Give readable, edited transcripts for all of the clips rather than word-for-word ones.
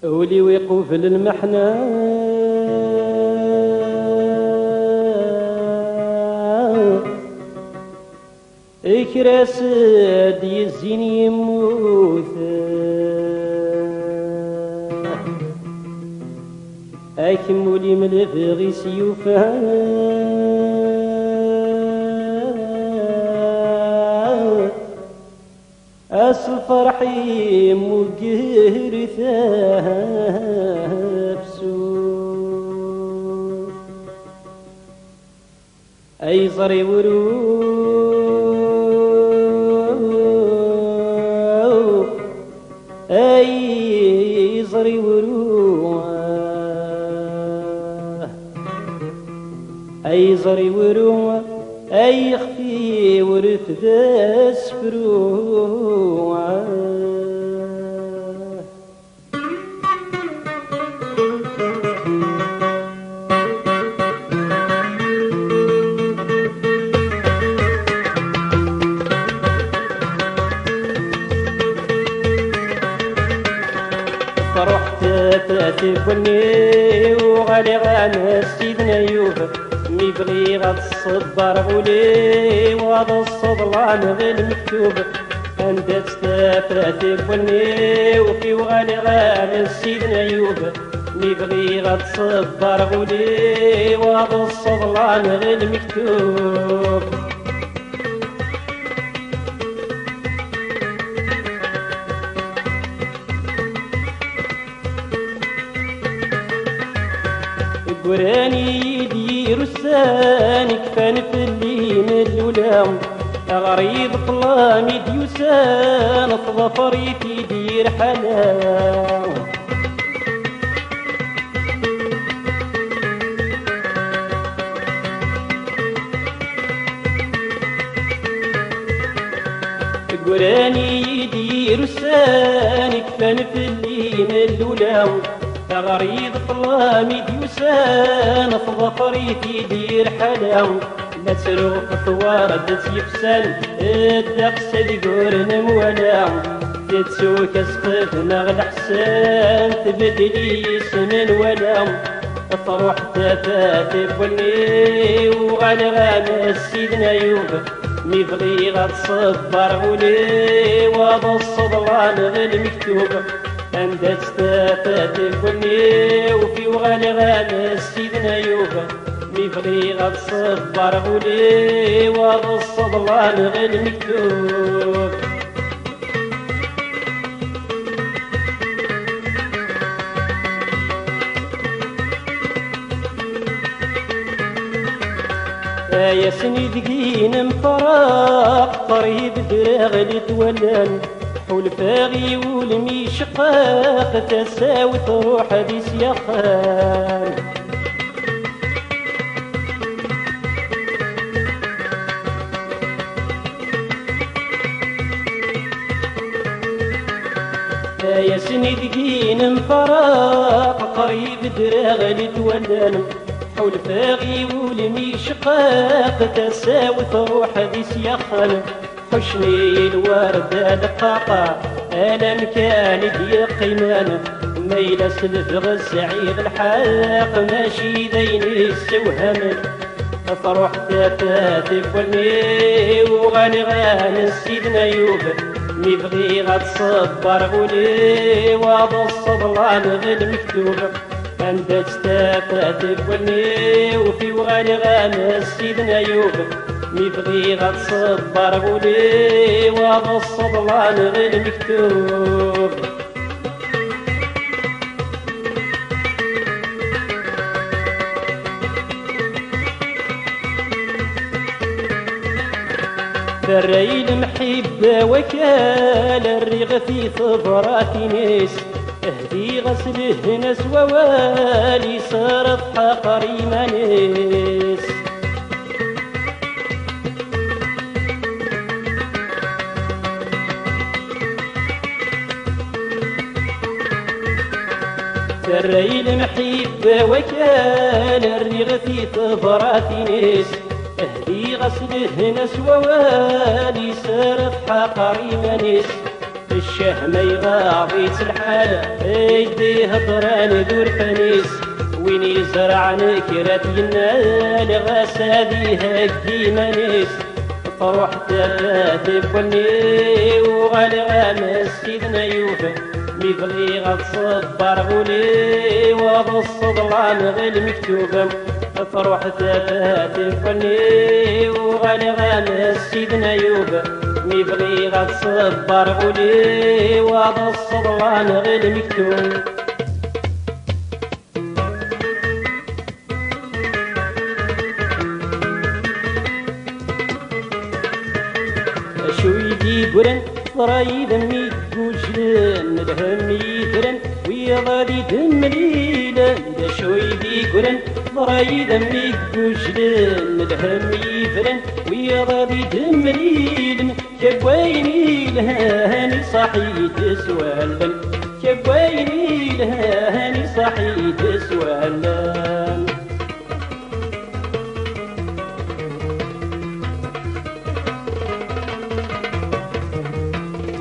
ولي ويقوف للمحنة اكراس دي الزين يموت اكملي من بغي سيوفا أصل فرحي مقهر ثابسو أي زري ورو أي زري ورو أي زري ورو أي يخفي ورث ذا سفروع فرحت فاتي بني وغالي غانا سيدنا يوسف ميبغي غاد الصبر غولي وغاد الصبلان غير المكتوب انت تستفاتي بني وفي وغالي غانا سيدنا يوسف ميبغي غاد الصبر غولي وغاد الصبلان غير المكتوب قراني يدير الساني كفان في اللين اللولام غريب طلامي ديوسان الظفر يدير حلام قراني يدير الساني كفان في اللين اللولام غريب طلامي ديوسان الظفر يدير حلام لا تروح ورد يفسن الدقس تقول مولا تتسوك اسقف نغل حسان تبدلي سمن ولا تروح تفاتي بني وغالي غانا سيدنا يوسف ميبغي غاد صبر غولي وهذا الصبران غير مكتوب أنت تستفاتي بني وفي وغالي غانا سيدنا يوسف ميبغي غاد صبر غولي وهذا الصبران غير مكتوب يا سني دقين مفراق طريب دراغلي تولان حول فاغي ولمي شقاق تساوي تروح دي سياخان يا سني دقين مفراق قريب دراغلي تولان حول فاغي ولمي شقاق تساوي تروح دي سياخان حشني الوردة دقاقة أنا مكاني دي قيمان ميلة سلف غزعيد الحاق ماشي ديني السوهم أفرح تفاتي بولني وغاني غاني سيدنا يوسف ميبغي غاد صبر غولي وهذا الصبران غير مكتوب أنت تستفاتي بولني وفي وغاني غاني سيدنا يوسف ميبغي غاد صبر غولي وهذا الصبران غير مكتوب فري المحبة وكال الريغ في ثبرات ناس اهدي غسله ناس ووالي صارت حقري ناس فري المحبة وكال الريغ في ثبرات ناس اهدي غسله ناس ووالي صارت حقري ناس الشهم يغاضي الحال يدي هضران دور فانيس وين يزرع نكرات ينال غسادي هكي مانيس تروح تفاتي بني وغالي غامس سيدنا يوفى ميبغي غتصبر غولي وهذا الصدلان غير مكتوبة تروح تفاتي بني وغالي غامس سيدنا يوفى ميبغي غتصبر غولي وهذا الصدلان غير مكتوب. شو يجي قرن ضرايد مي وجلن الهم يدرن ويا غادي دم ليلة شو يجي قرن ضرايد مي وجلن الهم يدرن ويا غادي دم ليلة كبويني لهاني صحيت سوالن كبويني لهاني صحيت سوالن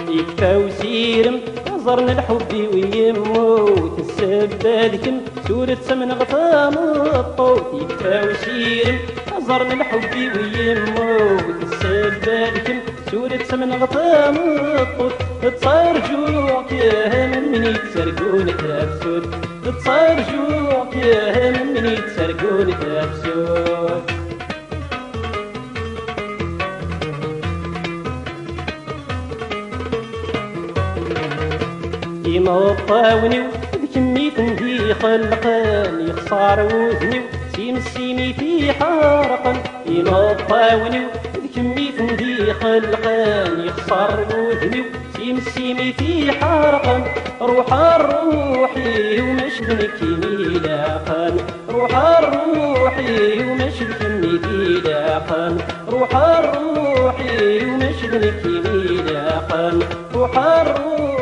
يكفى وسيرم نظرنا الحب ويموت السبادكم سورة سمن غطام الطوت يكفى وسيرم نظرنا الحب ويموت السبادكم سورة سمن غطام الطوت تصار جوع كهمن من يتسرقون تابسود تصار جوع كهمن من يتسرقون تابسود ينطاوني بكمية ندي خلقان يخسر وذني سيم السيمي في حارقا ينطاوني بكمية ندي خلقان يخسر وذني سيم السيمي في حارقا روح الروحي ومشدنك ميلاقان روح الروحي ومشدنك ميلاقان روح الروحي ومشدنك ميلاقان روح الروحي